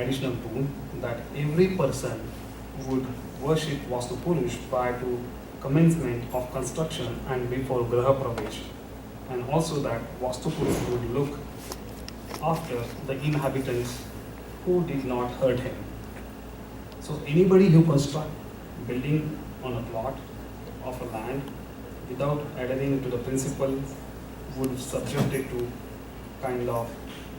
additional boon that every person would worship Vastu Purush prior to commencement of construction and before Graha Pravesh, and also that Vastu Purush would look after the inhabitants who did not hurt him. So anybody who construct building on a plot of a land without adhering to the principle would subject it to kind of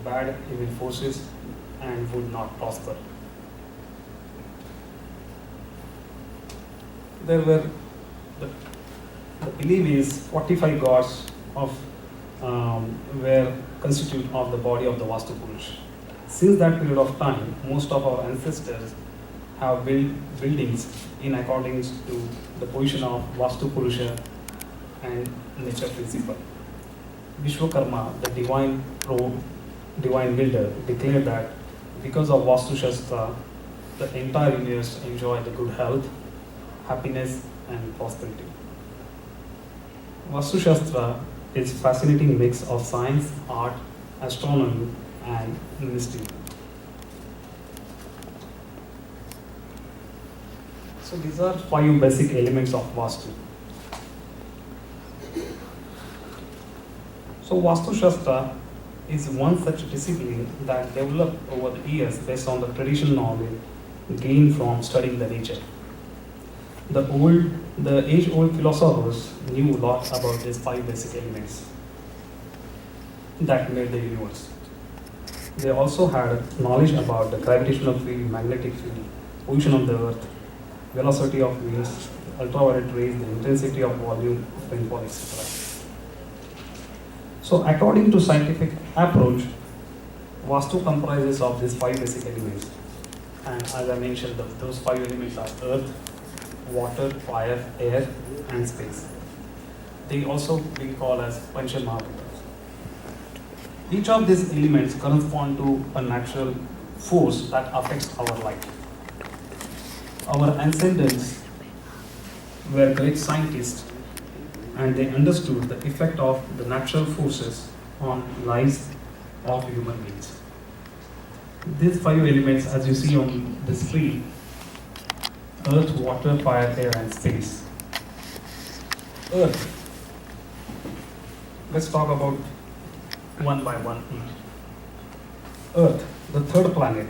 bad evil forces and would not prosper. There were the belief is 45 gods of were constitute of the body of the Vastu Purush. Since that period of time, most of our ancestors have built buildings in accordance to the position of Vastu Purusha and nature principle. Vishwakarma, the divine builder, declared that because of Vastu Shasta, the entire universe enjoy the good health, happiness, and prosperity. Vastu Shastra is a fascinating mix of science, art, astronomy, and mystery. So these are 5 basic elements of Vastu. So Vastu Shastra is one such discipline that developed over the years based on the traditional knowledge gained from studying the nature. The age-old philosophers knew a lot about these 5 basic elements that made the universe. They also had knowledge about the gravitational field, magnetic field, position of the earth, velocity of winds, ultraviolet rays, the intensity of volume, rainfall, etc. So according to scientific approach, Vastu comprises of these 5 basic elements. And as I mentioned, those 5 elements are earth, water, fire, air, and space. They also be called as Pancha Mahabhutas. Each of these elements correspond to a natural force that affects our life. Our ancestors were great scientists and they understood the effect of the natural forces on lives of human beings. These 5 elements, as you see on the screen, earth, water, fire, air, and space. Earth. Let's talk about one by one each. Earth, the third planet.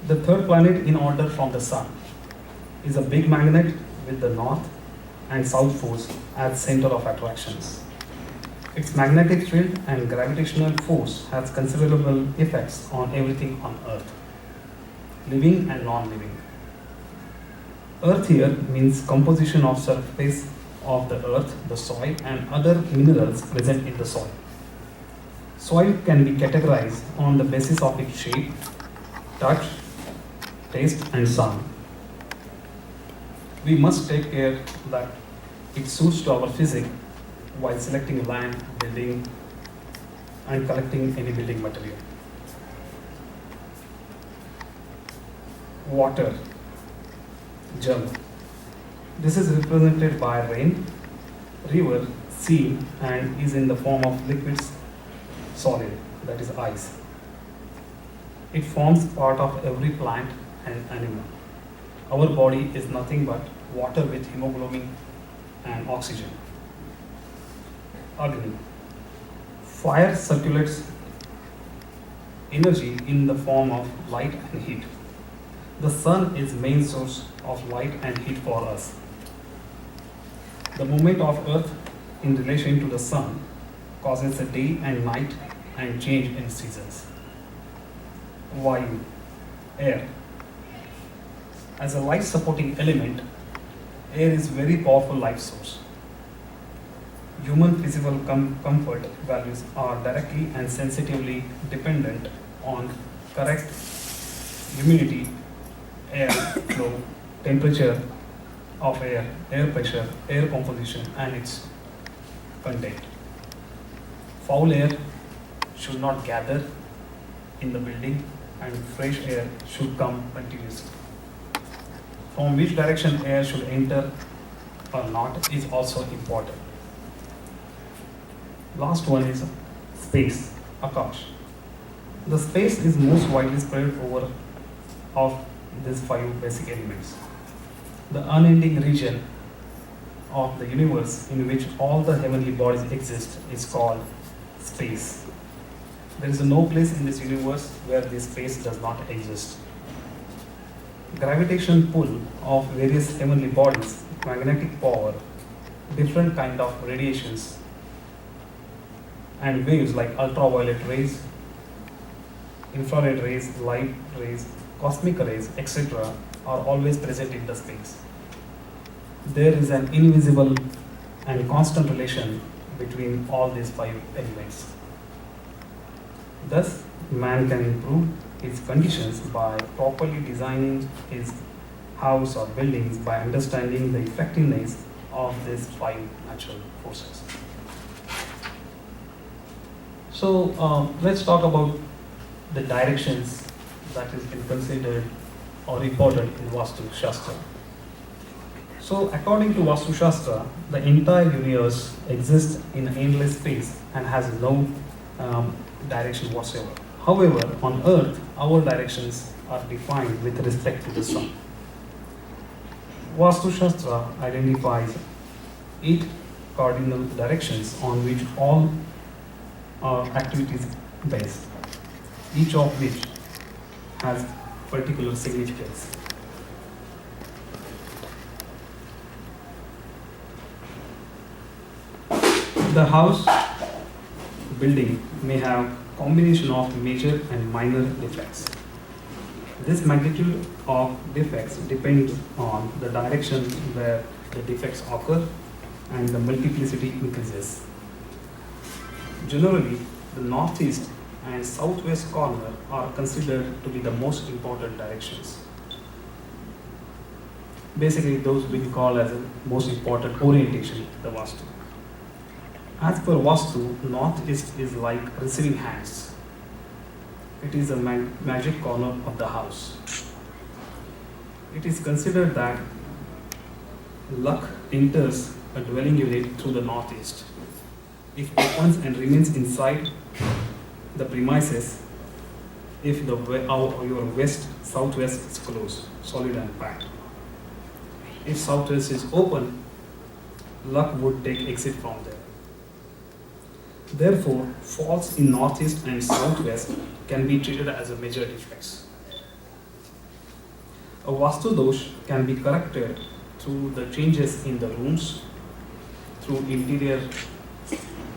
The third planet in order from the sun is a big magnet with the north and south poles as center of attractions. Its magnetic field and gravitational force has considerable effects on everything on Earth, living and non-living. Earth here means composition of surface of the earth, the soil, and other minerals present in the soil. Soil can be categorized on the basis of its shape, touch, taste, and sound. We must take care that it suits to our physique while selecting land, building, and collecting any building material. Water, Jal. This is represented by rain, river, sea, and is in the form of liquids, solid, that is ice. It forms part of every plant and animal. Our body is nothing but water with hemoglobin and oxygen. Agni. Fire circulates energy in the form of light and heat. The sun is main source of light and heat for us. The movement of earth in relation to the sun causes a day and night and change in seasons. Vayu, air. As a life supporting element, air is very powerful life source. Human physical comfort values are directly and sensitively dependent on correct humidity, air flow, temperature of air pressure, air composition, and its content. Foul air should not gather in the building and fresh air should come continuously. From which direction air should enter or not is also important. Last one is space, Akash. The space is most widely spread over of these five basic elements. The unending region of the universe in which all the heavenly bodies exist is called space. There is no place in this universe where this space does not exist. Gravitation pull of various heavenly bodies, magnetic power, different kind of radiations and waves like ultraviolet rays, infrared rays, light rays, cosmic rays, etc. are always present in the space. There is an invisible and constant relation between all these five elements. Thus, man can improve his conditions by properly designing his house or buildings by understanding the effectiveness of these five natural forces. So, let's talk about the directions that has been considered or important in Vastu Shastra. So, according to Vastu Shastra, the entire universe exists in endless space and has no direction whatsoever. However, on Earth, our directions are defined with respect to the sun. Vastu Shastra identifies 8 cardinal directions on which all our activities based, each of which has particular significance. The house building may have combination of major and minor defects. This magnitude of defects depends on the direction where the defects occur and the multiplicity increases. Generally, the northeast and southwest corner are considered to be the most important directions. Basically, those we call as the most important orientation, the Vastu. As per Vastu, northeast is like receiving hands. It is a magic corner of the house. It is considered that luck enters a dwelling unit through the northeast. If opens and remains inside the premises, if your southwest is closed, solid and packed. If southwest is open, luck would take exit from there. Therefore, faults in northeast and southwest can be treated as a major defects. A Vastu dosh can be corrected through the changes in the rooms, through interior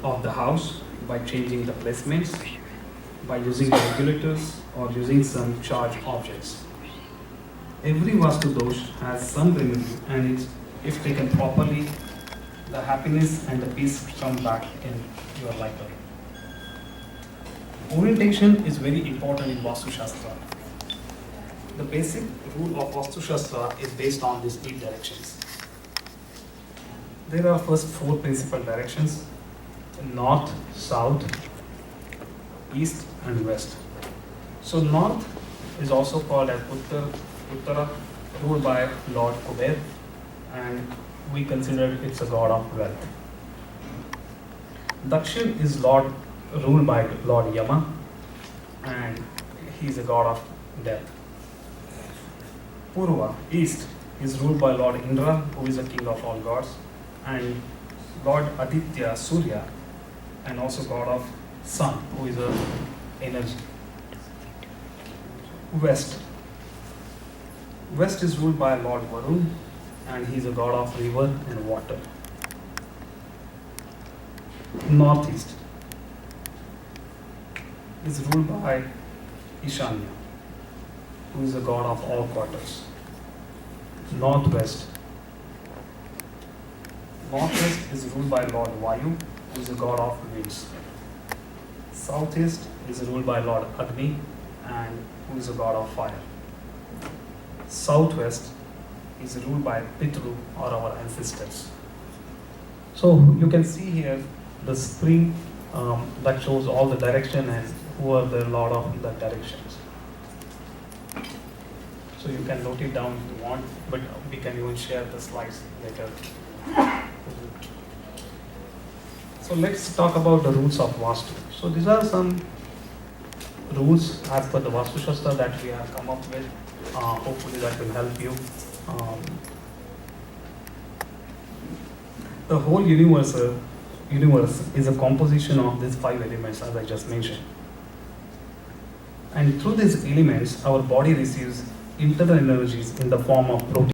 of the house, by changing the placements, by using regulators or using some charge objects. Every Vastu dosh has some remedy, and if taken properly, the happiness and the peace come back in your lifetime. Orientation is very important in Vastu Shastra. The basic rule of Vastu Shastra is based on these 8 directions. There are first 4 principal directions: north, south, east and west. So north is also called as Uttara, ruled by Lord Kuber, and we consider it's a god of wealth. Dakshin is ruled by Lord Yama, and he is a god of death. Purva, east, is ruled by Lord Indra, who is a king of all gods, and Lord Aditya, Surya, and also god of sun, who is a energy. West is ruled by Lord Varun, and he is a god of river and water. Northeast is ruled by Ishanya, who is the god of all quarters. Northwest is ruled by Lord Vayu, who is the god of winds. Southeast is ruled by Lord Agni, and who is the god of fire. Southwest is ruled by Pitru, or our ancestors. So you can see here the screen that shows all the direction and who are the lord of the directions. So you can note it down if you want, but we can even share the slides later. So let's talk about the rules of Vastu. So these are some rules as per the Vastu Shasta that we have come up with. Hopefully that will help you. The whole universe is a composition of these 5 elements, as I just mentioned. And through these elements, our body receives internal energies in the form of protein.